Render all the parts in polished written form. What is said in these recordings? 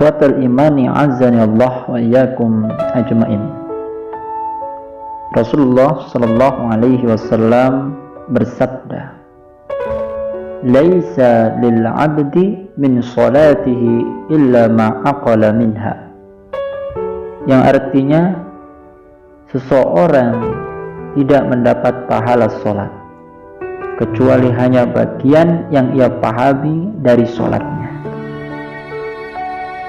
Ikhwatal imani azani Allah wa iyyakum ajmain. Rasulullah sallallahu alaihi wasallam bersabda, "Laisa lil 'abdi min salatihi illa ma aqala minha." Yang artinya seseorang tidak mendapat pahala salat kecuali hanya bagian yang ia pahami dari salatnya.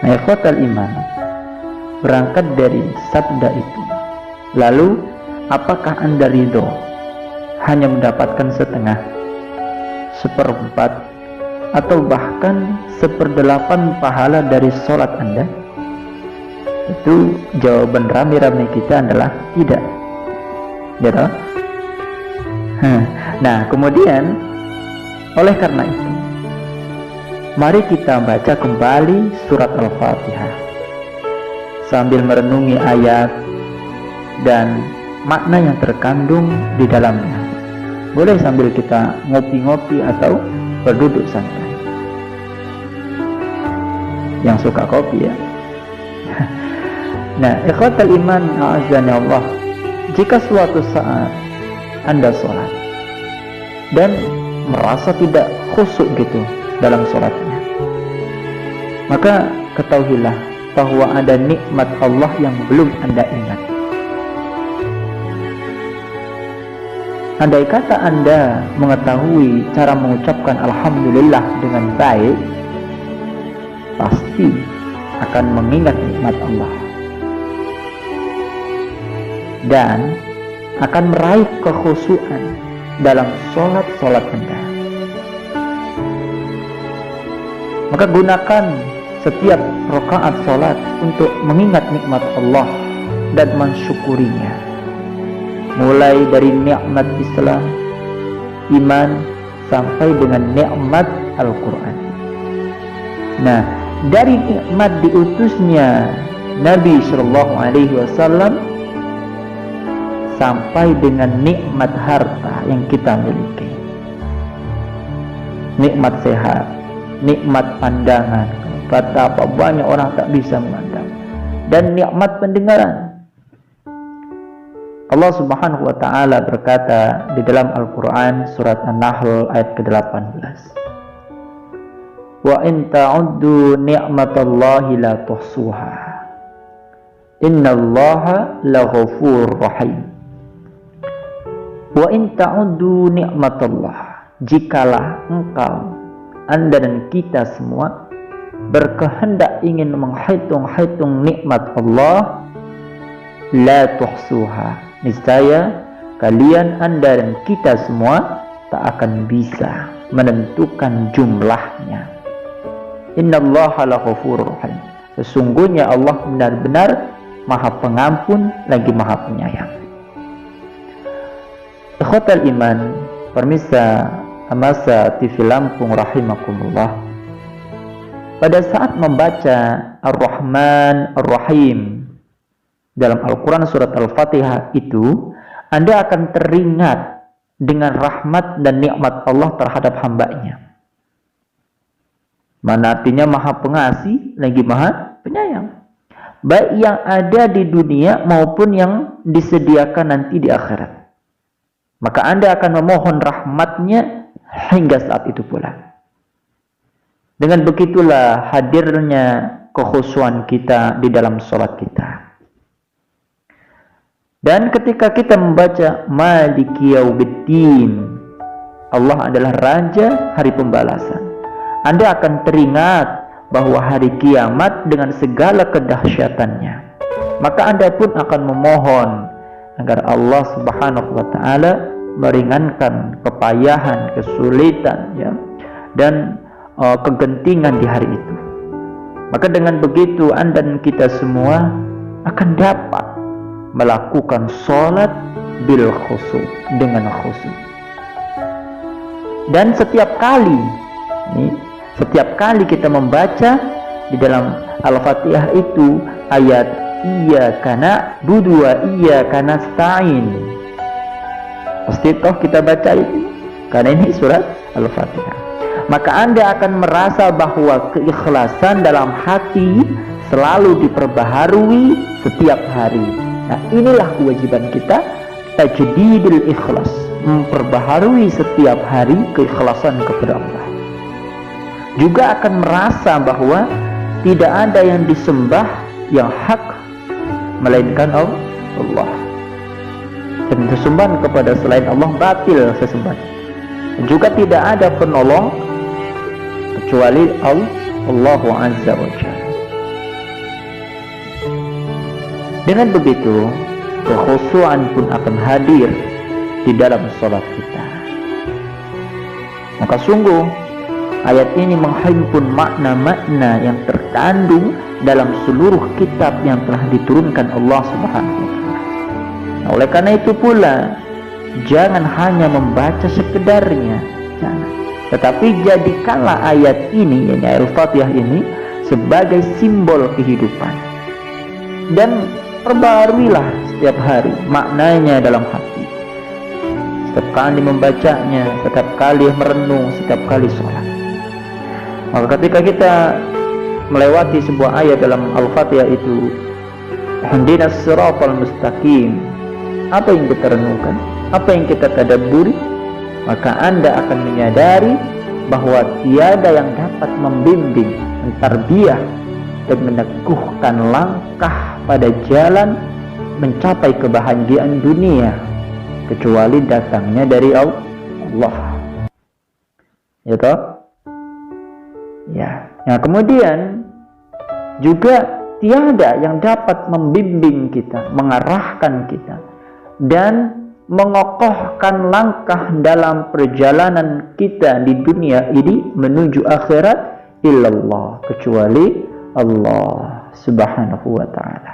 Nah, ikhwatal iman, berangkat dari sabda itu, lalu apakah Anda ridho hanya mendapatkan setengah, seperempat, atau bahkan 1/8 pahala dari sholat Anda? Itu jawaban rame-rame kita adalah tidak. Gitu? Nah, kemudian oleh karena itu, mari kita baca kembali surat Al-Fatihah sambil merenungi ayat dan makna yang terkandung di dalamnya. Boleh sambil kita ngopi-ngopi atau berduduk santai. Yang suka kopi ya. Nah, ikhwatal iman a'azzani Allah, jika suatu saat Anda sholat dan merasa tidak khusyuk gitu dalam sholatnya, maka ketahuilah bahwa ada nikmat Allah yang belum Anda ingat. Andai kata Anda mengetahui cara mengucapkan Alhamdulillah dengan baik, pasti akan mengingat nikmat Allah dan akan meraih kekhusyuan dalam sholat Anda. Maka gunakan setiap rakaat sholat untuk mengingat nikmat Allah dan mensyukurinya, mulai dari nikmat Islam, iman, sampai dengan nikmat Al-Quran. Nah, dari nikmat diutusnya Nabi Sallallahu Alaihi Wasallam sampai dengan nikmat harta yang kita miliki, nikmat sehat, nikmat pandangan, betapa banyak orang tak bisa memandang, dan nikmat pendengaran. Allah Subhanahu wa taala berkata di dalam Al-Qur'an surat An-Nahl ayat ke-18, "Wa in ta'uddu ni'matallahi la tuhsuha. Innallaha laghafurur rahim." Wa in ta'uddu ni'matallah, jikalah engkau, Anda dan kita semua berkehendak ingin menghitung nikmat Allah, la tuhsuha, niscaya kalian, Anda dan kita semua tak akan bisa menentukan jumlahnya. Innallaha laghafurur rahim, sesungguhnya Allah benar-benar Maha Pengampun lagi Maha Penyayang. Ikhwatal iman, pemirsa Amasa TV Lampung rahimakumullah, pada saat membaca Ar-Rahman Ar-Rahim dalam Al-Quran surat Al-Fatihah itu, Anda akan teringat dengan rahmat dan nikmat Allah terhadap hambanya. Mana artinya Maha Pengasih lagi Maha Penyayang, baik yang ada di dunia maupun yang disediakan nanti di akhirat. Maka Anda akan memohon rahmatnya hingga saat itu pula. Dengan begitulah hadirnya kekhusyuan kita di dalam sholat kita. Dan ketika kita membaca Maliki Yaumiddin, Allah adalah Raja Hari Pembalasan, Anda akan teringat bahwa hari kiamat dengan segala kedahsyatannya. Maka Anda pun akan memohon agar Allah Subhanahu wa taala meringankan kepayahan, kesulitan ya, dan kegentingan di hari itu. Maka dengan begitu Anda dan kita semua akan dapat melakukan sholat bil khusyuk, dengan khusyuk. Dan setiap kali kita membaca di dalam Al-Fatihah itu ayat Iyyaka na'budu wa iyyaka nasta'in, pasti toh kita baca itu, karena ini surat Al-Fatihah. maka Anda akan merasa bahwa keikhlasan dalam hati selalu diperbaharui setiap hari. Nah, inilah kewajiban kita, tajdidul ikhlas, memperbaharui setiap hari keikhlasan kepada Allah. Juga akan merasa bahwa tidak ada yang disembah yang hak melainkan Allah, dan sesembahan kepada selain Allah batil sesembahan. Juga tidak ada penolong kecuali Allah Azza wa Jalla. Dengan begitu, kekhusyuan pun akan hadir di dalam salat kita. Maka sungguh ayat ini menghimpun makna-makna yang terkandung dalam seluruh kitab yang telah diturunkan Allah Subhanahu wa Ta'ala. Nah, oleh karena itu pula, jangan hanya membaca sekedarnya, jangan. Tetapi jadikanlah ayat ini, yakni Al-Fatihah ini, sebagai simbol kehidupan. Dan perbaharuilah setiap hari maknanya dalam hati. Setiap kali membacanya, setiap kali merenung, setiap kali sholat. Maka ketika kita melewati sebuah ayat dalam Al-Fatihah itu, ihdinas siratal mustaqim, apa yang kita renungkan, apa yang kita tadabburi, maka Anda akan menyadari bahwa tiada yang dapat membimbing, mentarbiyah, dan meneguhkan langkah pada jalan mencapai kebahagiaan dunia kecuali datangnya dari Allah. Ya toh? Ya. Nah, kemudian juga tiada yang dapat membimbing kita, mengarahkan kita, dan mengokohkan langkah dalam perjalanan kita di dunia ini menuju akhirat illallah, kecuali Allah Subhanahu wa Ta'ala.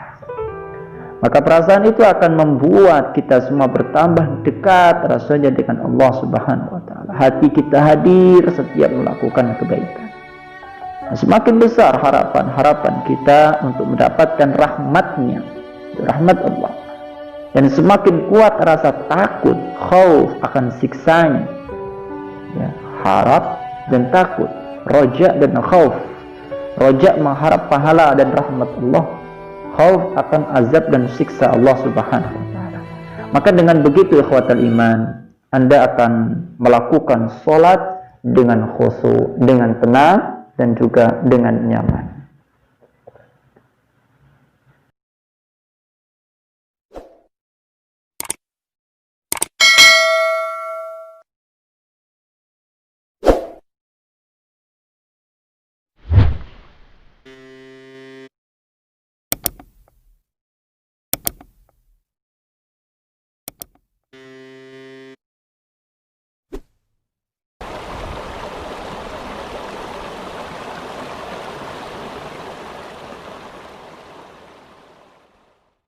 Maka perasaan itu akan membuat kita semua bertambah dekat rasanya dengan Allah Subhanahu wa Ta'ala. Hati kita hadir setiap melakukan kebaikan. Nah, semakin besar harapan kita untuk mendapatkan rahmatnya, rahmat Allah, dan semakin kuat rasa takut, khauf akan siksanya, ya, harap dan takut, roja dan khauf. Roja mengharap pahala dan rahmat Allah, khauf akan azab dan siksa Allah Subhanahu wa Ta'ala. Maka dengan begitu ikhwatal iman, Anda akan melakukan sholat dengan khusyuk, dengan tenang, dan juga dengan nyaman.